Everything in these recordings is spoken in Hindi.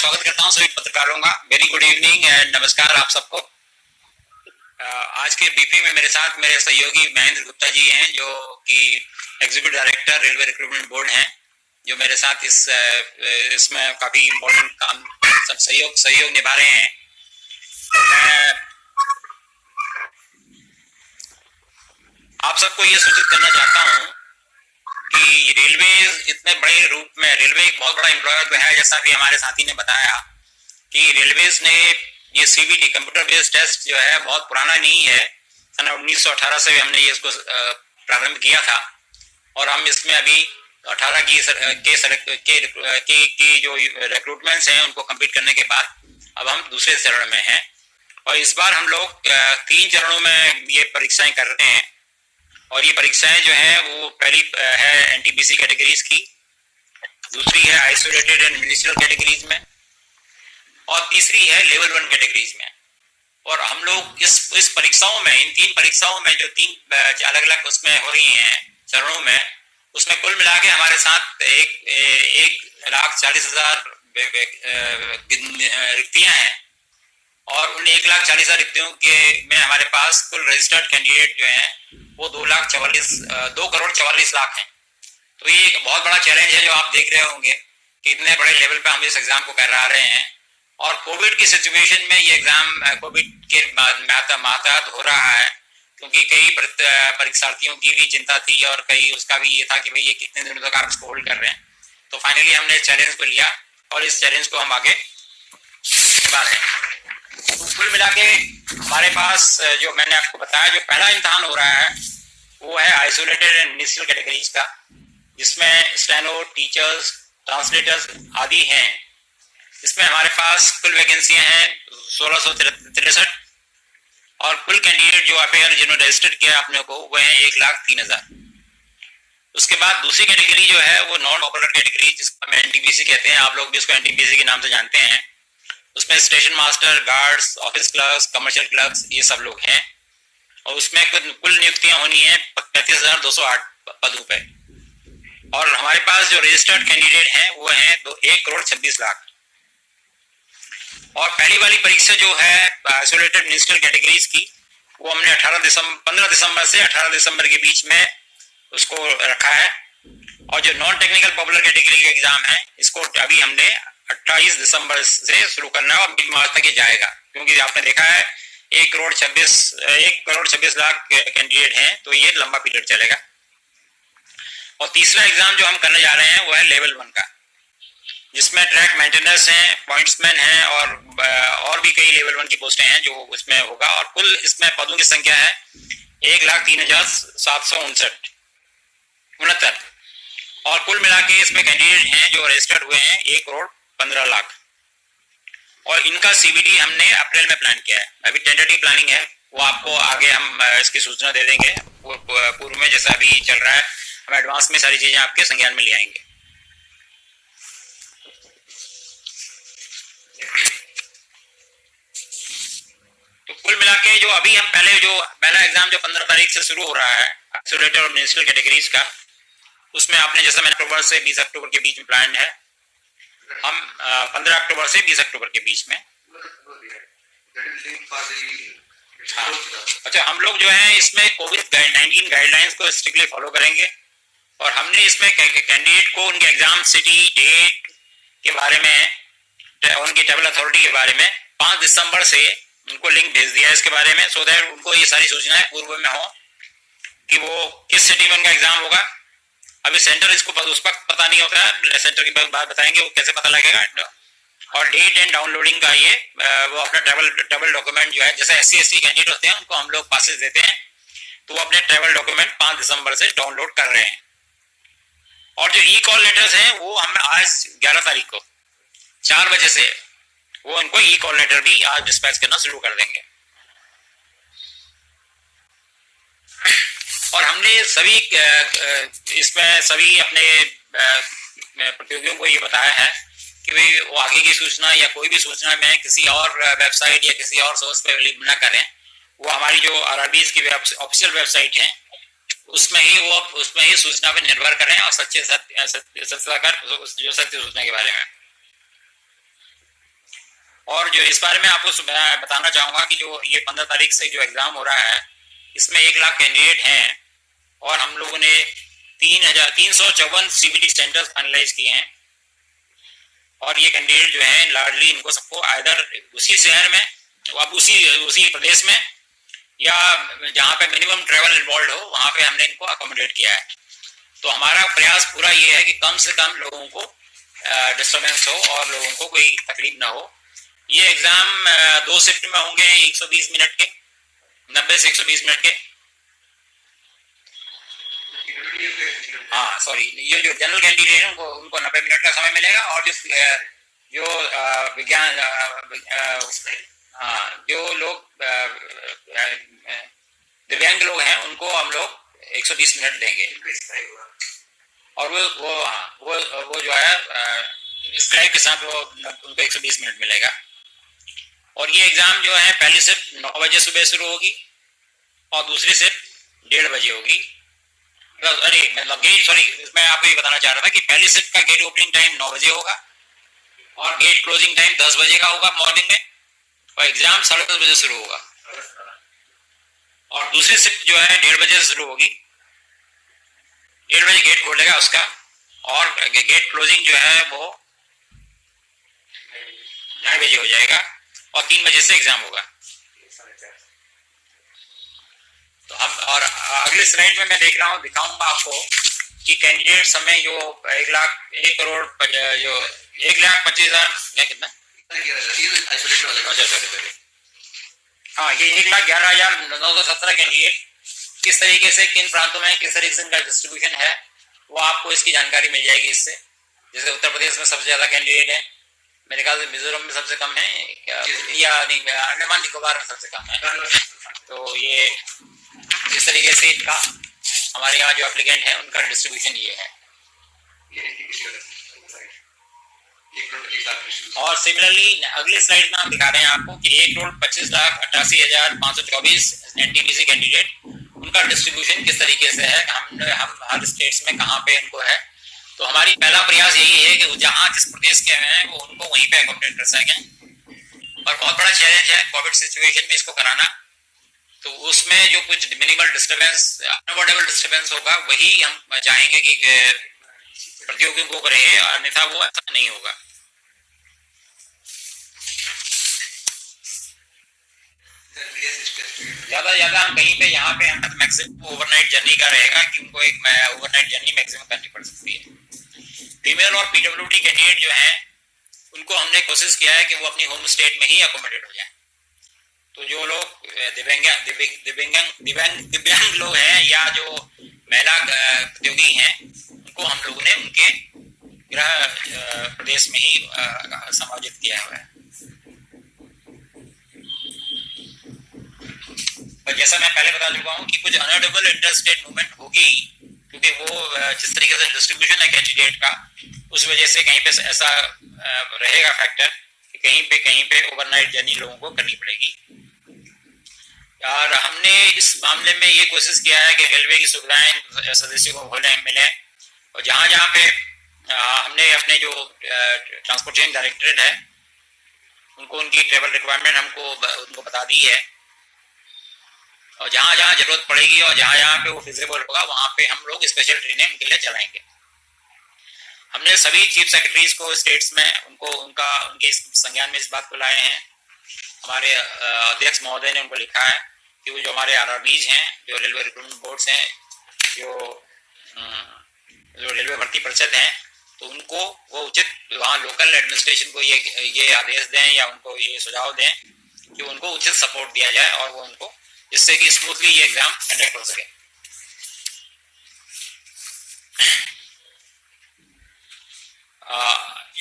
स्वागत करता हूं सभी पत्रकारों का। वेरी गुड इवनिंग एंड नमस्कार आप सबको। आज के ब्रीफिंग में मेरे साथ मेरे सहयोगी महेंद्र गुप्ता जी हैं, जो कि executive director railway recruitment board हैं, जो मेरे साथ इसमें काफी इम्पोर्टेंट काम सब सहयोग निभा रहे हैं। तो मैं आप सबको ये सूचित करना चाहता हूं कि रेलवे इतने बड़े रूप में, रेलवे एक बहुत बड़ा एम्प्लॉयर तो है, जैसा भी हमारे साथी ने बताया कि रेलवेज ने ये सीबीटी कंप्यूटर बेस्ड टेस्ट जो है बहुत पुराना नहीं है। सन 1918 से हमने ये इसको प्रारंभ किया था और हम इसमें अभी 18 की जो रिक्रूटमेंट्स हैं उनको कंप्लीट करने के बाद अब हम दूसरे चरण में हैं। और इस बार हम लोग 3 चरणों में ये परीक्षाएं कर रहे हैं। और ये परीक्षाएं जो है वो पहली है एनटीपीसी कैटेगरीज की, दूसरी है आइसोलेटेड एंड मिनिस्ट्रियल कैटेगरीज में, और तीसरी है लेवल 1 कैटेगरीज में। और हम लोग इस परीक्षाओं में, इन 3 परीक्षाओं में जो 3 अलग अलग उसमें हो रही हैं चरणों में, उसमें कुल मिला के हमारे साथ 1,40,000 रिक्तियां हैं। और उन 1,40,000 रिक्तियों के में हमारे पास कुल रजिस्टर्ड कैंडिडेट जो हैं वो 2,44,00,000 हैं। तो ये एक बहुत बड़ा चैलेंज है जो आप देख रहे होंगे कि इतने बड़े लेवल पे हम इस एग्जाम को करा रहे हैं। और कोविड की सिचुएशन में ये एग्जाम कोविड के मातहत हो रहा है, क्योंकि कई परीक्षार्थियों की भी चिंता थी और कई उसका भी ये था कि भाई ये कितने दिनों तक आप इसको होल्ड कर रहे हैं। तो फाइनली हमने इस चैलेंज को लिया और इस चैलेंज को हम आगे निभा रहे हैं। कुल मिला के हमारे पास जो मैंने आपको बताया, जो पहला इम्तहान हो रहा है वो है आइसोलेटेड एंड मिनिस्ट्रियल कैटेगरीज का, जिसमें स्टेनो, टीचर्स, ट्रांसलेटर्स आदि हैं। इसमें हमारे पास कुल वैकेंसियां हैं 1663 और कुल कैंडिडेट जो अपेयर जिन्होंने रजिस्टर्ड किया अपने को वह है 1,03,000। उसके बाद दूसरी कैटेगरी जो है वो नॉन पॉपुलर कैटेगरी, जिसको हम एनटीपीसी कहते हैं, आप लोग भी उसको एनटीपीसी के नाम से जानते हैं। उसमें station master, guards, office clerks, commercial clerks ये सब लोग हैं। और उसमें कुल नियुक्तियां होनी है 35,208 पदों पे। और हमारे पास जो रजिस्टर्ड कैंडिडेट हैं वो हैं 1,26,00,000। और पहली वाली परीक्षा जो है आइसोलेटेड मिनिस्ट्रियल कैटेगरीज की, वो हमने 15 दिसंबर से 18 दिसंबर के बीच में उसको रखा है। और जो नॉन टेक्निकल पॉपुलर कैटेगरी का एग्जाम है, इसको अभी हमने 28 दिसंबर से शुरू करना है और मिड मार्च तक ये जाएगा, क्योंकि आपने देखा है 1,26,00,000 कैंडिडेट हैं, तो ये लंबा पीरियड चलेगा। और तीसरा एग्जाम जो हम करने जा रहे हैं वो है लेवल 1 का, जिसमें ट्रैक मेंटेनेंस हैं, पॉइंट्समैन हैं और भी कई लेवल 1 की पोस्टें हैं जो उसमें होगा। और कुल इसमें पदों की संख्या है 1,03,769। और कुल मिला के इसमें कैंडिडेट हैं जो रजिस्टर्ड हुए हैं 1,15,00,000। और इनका सीबीटी हमने अप्रैल में प्लान किया है। अभी टेंटेटिव प्लानिंग है, वो आपको आगे हम इसकी सूचना दे देंगे। वो पूर्व में जैसा अभी चल रहा है, हम एडवांस में सारी चीजें आपके संज्ञान में ले आएंगे। तो कुल मिला के जो अभी हम पहला एग्जाम जो 15 तारीख से शुरू हो रहा है आइसोलेटेड और मिनिस्ट्रियल कैटेगरीज का, उसमें आपने जैसा मैंने अक्टूबर से 20 अक्टूबर के बीच में प्लान है। हम 15 अक्टूबर से 20 अक्टूबर के बीच में। हाँ, अच्छा, हम लोग जो है इसमें कोविड-19 गाइडलाइंस को स्ट्रिक्टली फॉलो करेंगे। और हमने इसमें कैंडिडेट को उनके एग्जाम सिटी, डेट के बारे में, उनकी ट्रैवल अथॉरिटी के बारे में 5 दिसंबर से उनको लिंक भेज दिया है इसके बारे में, सो दैट उनको ये सारी सूचनाएं पूर्व में हो कि वो किस सिटी में उनका एग्जाम होगा। अभी सेंटर इसको उस वक्त पता नहीं होता है, सेंटर की बात बताएंगे वो कैसे पता लगेगा। और डेट एंड डाउनलोडिंग का ये वो अपना ट्रैवल डॉक्यूमेंट जो है, जैसे SC/ST कैंडिडेट होते हैं उनको हम लोग पासेस देते हैं, तो वो अपने ट्रैवल डॉक्यूमेंट 5 दिसंबर से डाउनलोड कर रहे हैं। और जो ई-कॉल लेटर्स हैं वो हम आज 11 तारीख को 4 बजे से वो उनको ई-कॉल लेटर भी आज डिस्पैच करना शुरू कर देंगे। और हमने सभी इसमें सभी अपने प्रतियोगियों को ये बताया है कि भाई वो आगे की सूचना या कोई भी सूचना में किसी और वेबसाइट या किसी और सोर्स पे अवेलेबल ना करें। वो हमारी जो RRBs की ऑफिशियल वेबसाइट है उसमें ही सूचना पे निर्भर करें और सत्य सूचना के बारे में। और जो इस बारे में आपको बताना चाहूँगा कि जो ये 15 तारीख से जो एग्ज़ाम हो रहा है, इसमें 1 लाख कैंडिडेट हैं और हम लोगों ने 3,354 CBT सेंटर्स फाइनलाइज किए हैं। और ये कैंडिडेट जो हैं लार्जली इनको सबको आइदर उसी शहर में, अब उसी प्रदेश में, या जहाँ पे मिनिमम ट्रेवल इन्वॉल्व हो वहाँ पे हमने इनको अकोमोडेट किया है। तो हमारा प्रयास पूरा ये है कि कम से कम लोगों को डिस्टर्बेंस हो और लोगों को कोई तकलीफ ना हो। ये एग्जाम 2 शिफ्ट में होंगे, 120 मिनट के, 90 से 120 मिनट के। हाँ सॉरी, ये जो जनरल कैंडिडेट है उनको 90 मिनट का समय मिलेगा, और जो विज्ञान जो लोग दिव्यांग लोग हैं उनको हम लोग 120 मिनट देंगे। और वो जो है स्क्राइब के साथ वो उनको 120 मिनट मिलेगा। और ये एग्जाम जो है पहली शिफ्ट 9 बजे सुबह शुरू होगी और दूसरी शिफ्ट 1:30 बजे होगी। अरे मतलब गेट, सॉरी, मैं आपको ये बताना चाह रहा था कि पहली शिफ्ट का गेट ओपनिंग टाइम 9 बजे होगा और गेट क्लोजिंग टाइम 10 बजे का होगा मॉर्निंग में, और एग्जाम 10:30 बजे शुरू होगा। और दूसरी शिफ्ट जो है 1:30 बजे से शुरू होगी, 1:30 बजे गेट खोलेगा उसका, और गेट क्लोजिंग जो है वो 2:30 बजे हो जाएगा, और 3 बजे से एग्जाम होगा। तो हम, और अगले स्लाइड में मैं दिखाऊंगा आपको कि कैंडिडेट समय जो 1 करोड़ जो 1,25,000 कितना, अच्छा सॉरी, हाँ, ये 1,11,917 कैंडिडेट किस तरीके से, किन प्रांतों में किस तरीके से इनका डिस्ट्रीब्यूशन है, वो आपको इसकी जानकारी मिल जाएगी इससे। जैसे उत्तर प्रदेश में सबसे ज्यादा कैंडिडेट है, मेरे ख्याल से मिजोरम में सबसे कम है, या नहीं, अंडमान निकोबार में सबसे कम है। तो ये इस तरीके से इनका, हमारे यहाँ जो एप्लीकेंट है उनका डिस्ट्रीब्यूशन ये है। और सिमिलरली अगले स्लाइड में हम दिखा रहे हैं आपको कि 1,25,88,524 एनटीपीसी कैंडिडेट, उनका डिस्ट्रीब्यूशन किस तरीके से है, हम हर स्टेट्स में कहाँ पे इनको है। तो हमारी पहला प्रयास यही है कि जहाँ जिस प्रदेश के हैं वो उनको वहीं पे अकोमोडेट कर सकें। और बहुत बड़ा चैलेंज है कोविड सिचुएशन में इसको कराना, तो उसमें जो कुछ मिनिमल डिस्टर्बेंस, अनअवॉइडेबल डिस्टर्बेंस होगा, वही हम चाहेंगे कि प्रतियोगियों को रहे, अन्यथा वो ऐसा नहीं होगा। ज्यादा हम कहीं पे, यहाँ पे हम मैक्सिमम ओवरनाइट जर्नी का रहेगा कि उनको एक ओवरनाइट जर्नी मैक्सिमम करनी पड़ सकती है। फीमेल और पीडब्ल्यूडी कैंडिडेट जो हैं उनको हमने कोशिश किया है कि वो अपनी होम स्टेट में ही अकोमोडेट हो जाएं। तो जो लोग दिव्यांग लोग हैं या जो महिला प्रतियोगी हैं, उनको हम लोगों ने उनके गृह प्रदेश में ही समायोजित किया हुआ है। और जैसा मैं पहले बता चुका हूँ कि कुछ अनअवॉइडेबल इंटर स्टेट मूवमेंट होगी, क्योंकि वो जिस तरीके से डिस्ट्रीब्यूशन है कैंडिडेट का, उस वजह से कहीं पे ऐसा रहेगा फैक्टर कि कहीं पे ओवरनाइट जर्नी लोगों को करनी पड़ेगी। और हमने इस मामले में ये कोशिश किया है कि रेलवे की सुविधाएं सदस्यों को मिले, और जहाँ जहाँ पे हमने अपने जो ट्रांसपोर्टेशन डायरेक्टरेट है उनको उनकी ट्रेवल रिक्वायरमेंट उनको बता दी है, और जहाँ जहाँ जरूरत पड़ेगी और जहाँ जहाँ पे वो फिजिबल होगा वहाँ पे हम लोग स्पेशल ट्रेनें उनके लिए चलाएंगे। हमने सभी चीफ सेक्रेटरीज को स्टेट्स में उनके संज्ञान में इस बात को लाए हैं। हमारे अध्यक्ष महोदय ने उनको लिखा है कि वो जो हमारे आरआरबीज हैं, जो रेलवे रिक्रूटमेंट बोर्ड्स हैं, जो रेलवे भर्ती परिषद हैं, तो उनको वो उचित वहाँ लोकल एडमिनिस्ट्रेशन को ये आदेश दें या उनको ये सुझाव दें कि उनको उचित सपोर्ट दिया जाए, और वो उनको, जिससे कि स्मूथली ये एग्जाम कंडक्ट हो सके।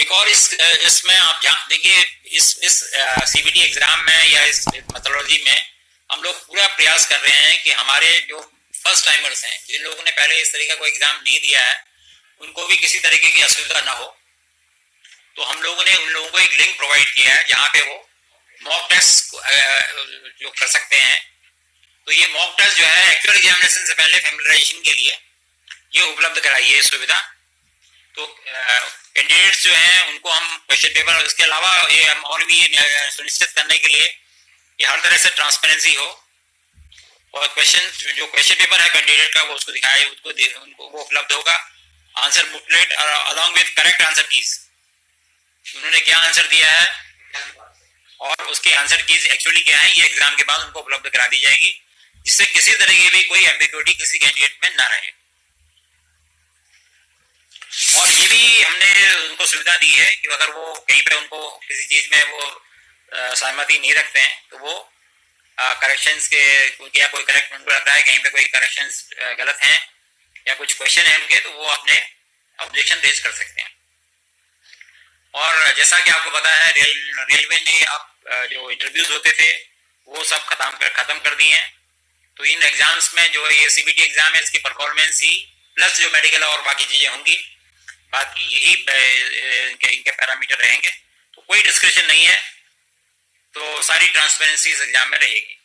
एक और इसमें आप देखिए, इस सीबीटी एग्जाम में या इस मेथोडोलॉजी में हम लोग पूरा प्रयास कर रहे हैं कि हमारे जो फर्स्ट टाइमर्स हैं, जिन लोगों ने पहले इस तरीके का कोई एग्जाम नहीं दिया है, उनको भी किसी तरीके की असुविधा ना हो। तो हम लोगों ने उन लोगों को एक लिंक प्रोवाइड किया है जहाँ पे वो मॉक टेस्ट जो कर सकते हैं। तो ये मॉक टेस्ट जो है एक्चुअल एग्जामिनेशन से पहले फैमिलियराइजेशन के लिए ये उपलब्ध कराई है सुविधा। तो कैंडिडेट्स जो हैं उनको हम क्वेश्चन पेपर, इसके अलावा ये हम और भी सुनिश्चित करने के लिए कि हर तरह से ट्रांसपेरेंसी हो और क्वेश्चन पेपर है कैंडिडेट का वो उसको दिखाए, उनको वो उपलब्ध होगा, answer booklet along with correct answer keys, उन्होंने क्या आंसर दिया है और उसके आंसर कीज एक्चुअली क्या है, ये एग्जाम के बाद उनको उपलब्ध करा दी जाएगी, जिससे किसी तरह की भी कोई एम्बिग्युइटी किसी कैंडिडेट में ना रहे। और ये भी हमने उनको सुविधा दी है कि अगर वो कहीं पे उनको किसी चीज में वो सहमति नहीं रखते हैं तो वो करेक्शंस के या कोई करेक्ट उनको लग रहा है कहीं पे कोई करेक्शंस गलत हैं या कुछ क्वेश्चन है उनके, तो वो अपने ऑब्जेक्शन रेज कर सकते हैं। और जैसा कि आपको पता है रेलवे ने अब जो इंटरव्यूज होते थे वो सब खत्म कर दिए हैं, तो इन एग्जाम्स में जो ये सीबीटी एग्जाम है इसकी परफॉर्मेंस ही प्लस जो मेडिकल और बाकी चीजें होंगी, बाकी यही इनके पैरामीटर रहेंगे, तो कोई डिस्कशन नहीं है, तो सारी ट्रांसपेरेंसी इस एग्जाम में रहेगी।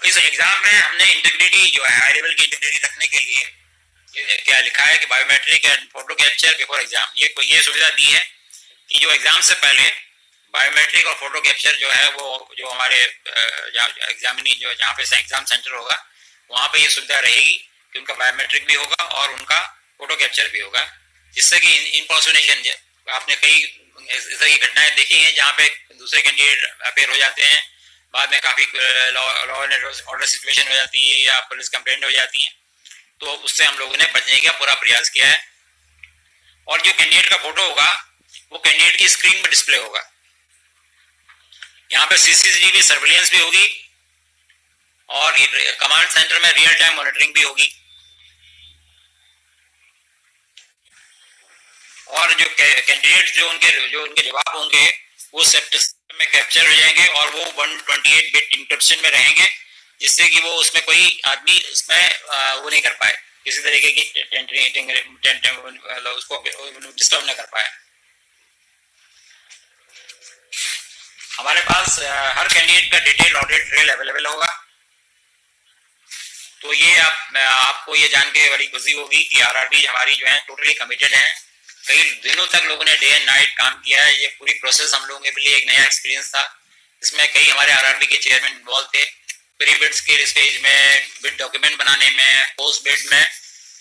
इस एग्जाम में हमने इंटीग्रिटी जो है हाई लेवल की इंटीग्रिटी रखने के लिए क्या लिखा है कि biometric and photo capture before exam, ये सुविधा दी है कि जो एग्जाम से पहले बायोमेट्रिक और फोटो कैप्चर जो है वो जो हमारे जहाँ पे एग्जाम सेंटर होगा वहाँ पे ये सुविधा रहेगी कि उनका बायोमेट्रिक भी होगा और उनका फोटो कैप्चर भी होगा, जिससे कि इम्पर्सोनेशन, आपने कई इस तरह की घटनाएं देखी हैं जहाँ पे दूसरे कैंडिडेट अपेयर हो जाते हैं, बाद में काफी लॉ एंड ऑर्डर सिचुएशन हो जाती है या पुलिस कंप्लेंट हो जाती है, तो उससे हम लोगों ने बचने का पूरा प्रयास किया है। और जो कैंडिडेट का फोटो होगा वो कैंडिडेट की स्क्रीन पर डिस्प्ले होगा, यहाँ पे सीसीटीवी सर्विलेंस भी होगी और कमांड सेंटर में रियल टाइम मॉनिटरिंग भी होगी। और जो कैंडिडेट जो उनके जवाब होंगे वो सिस्टम में कैप्चर हो जाएंगे और वो 128 बिट इंक्रिप्शन में रहेंगे, जिससे कि वो उसमें कोई आदमी उसमें वो नहीं कर पाए, किसी तरीके की उसको डिस्टर्ब न कर पाए। हमारे पास हर कैंडिडेट का डिटेल ऑडिट ट्रेल अवेलेबल होगा, तो ये आपको ये जान के बड़ी खुशी होगी कि आरआरबी हमारी जो है टोटली कमिटेड है। कई दिनों तक लोगों ने डे एंड नाइट काम किया है, ये पूरी प्रोसेस हम लोगों के लिए एक नया एक्सपीरियंस था। इसमें कई हमारे आरआरबी के चेयरमैन इन्वॉल्व थे, प्री बिड्स के स्टेज में, बिड डॉक्यूमेंट बनाने में, पोस्ट बिड में,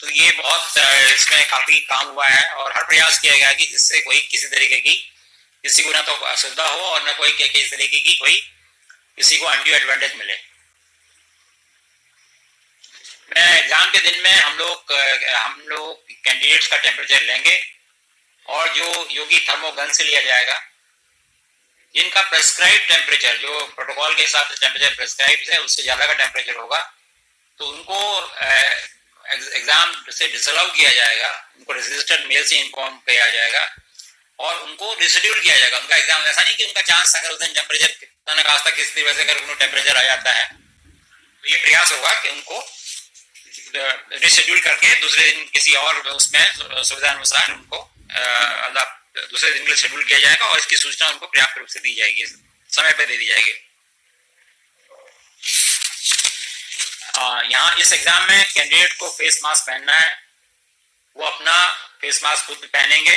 तो ये बहुत इसमें काफी काम हुआ है और हर प्रयास किया गया कि जिससे कोई किसी तरीके की किसी को ना तो असुविधा हो और ना कोई किसी तरीके की कोई किसी को अनड्यू एडवांटेज मिले। मैं एग्जाम के दिन में हम लोग कैंडिडेट्स का टेम्परेचर लेंगे और जो योगी थर्मोगन से लिया जाएगा, जिनका प्रेस्क्राइब टेम्परेचर जो प्रोटोकॉल के हिसाब से टेम्परेचर प्रेस्क्राइब है उससे ज्यादा का टेम्परेचर होगा, तो उनको एग्जाम से डिसअलाउ किया जाएगा, उनको रजिस्टर्ड मेल से इन्फॉर्म किया जाएगा और उनको रिशेड्यूल किया जाएगा उनका एग्जाम। ऐसा नहीं कि उनका चांस अगर उस दिन टेम्परेचर कितना न खास तक किसी वजह से अगर उनको टेम्परेचर आ जाता है तो ये प्रयास होगा कि उनको रिशेड्यूल करके दूसरे दिन किसी और उसमें सुविधा अनुसार उनको दूसरे दिन के लिए शेड्यूल किया जाएगा और इसकी सूचना उनको पर्याप्त रूप से दी जाएगी, समय पे दे दी जाएगी। यहाँ इस एग्जाम में कैंडिडेट को फेस मास्क पहनना है, वो अपना फेस मास्क खुद पहनेंगे।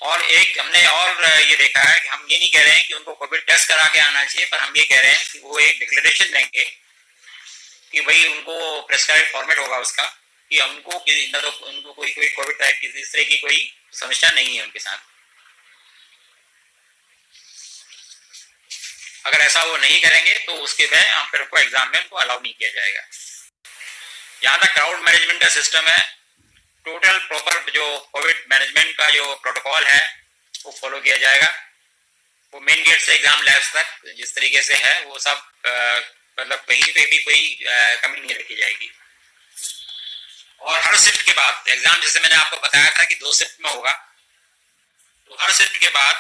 और एक हमने और ये देखा है कि हम ये नहीं कह रहे हैं कि उनको कोविड टेस्ट करा के आना चाहिए, पर हम ये कह रहे हैं कि वो एक डिक्लेरेशन देंगे कि भाई उनको प्रेस्क्राइब फॉर्मेट होगा उसका कि उनको कोई कोविड टाइप की इस तरह की कोई समस्या नहीं है उनके साथ। अगर ऐसा वो नहीं करेंगे तो उसके में हम फिर उनको एग्जाम में उनको अलाउ नहीं किया जाएगा। यहाँ तक क्राउड मैनेजमेंट का सिस्टम है, टोटल प्रॉपर जो कोविड मैनेजमेंट का जो प्रोटोकॉल है वो फॉलो किया जाएगा। वो मेन गेट से एग्जाम लैब्स तक जिस तरीके से है वो सब मतलब कहीं पे भी कोई कमी नहीं रखी जाएगी। और हर शिफ्ट के बाद एग्जाम, जैसे मैंने आपको बताया था कि 2 शिफ्ट में होगा, तो हर शिफ्ट के बाद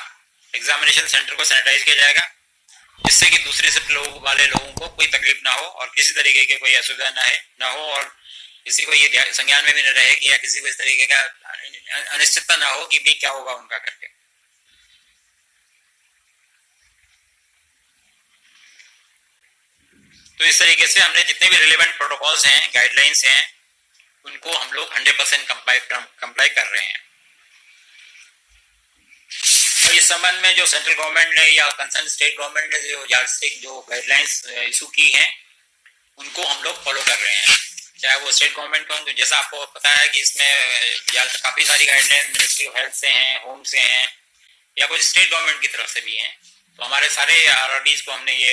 एग्जामिनेशन सेंटर को सैनिटाइज किया जाएगा, जिससे कि दूसरे शिफ्ट वाले लोगों को कोई तकलीफ ना हो और किसी तरीके की कोई असुविधा ना हो और किसी को ये संज्ञान में भी न रहे कि या किसी को इस तरीके का अनिश्चितता ना हो कि भी क्या होगा उनका करके। तो इस तरीके से हमने जितने भी रिलेवेंट प्रोटोकॉल्स हैं, गाइडलाइंस हैं, उनको हम लोग 100% कंप्लाई कर रहे हैं। तो इस संबंध में जो सेंट्रल गवर्नमेंट ने या कंसर्न स्टेट गवर्नमेंट ने जो यार्डस्टिक जो गाइडलाइंस इशू की हैं उनको हम लोग फॉलो कर रहे हैं, चाहे वो स्टेट गवर्नमेंट को। तो जैसा आपको पता है कि इसमें काफ़ी सारी गाइडलाइंस मिनिस्ट्री ऑफ हेल्थ से हैं, होम से हैं, या कुछ स्टेट गवर्नमेंट की तरफ से भी हैं। तो हमारे सारे RRDs को हमने ये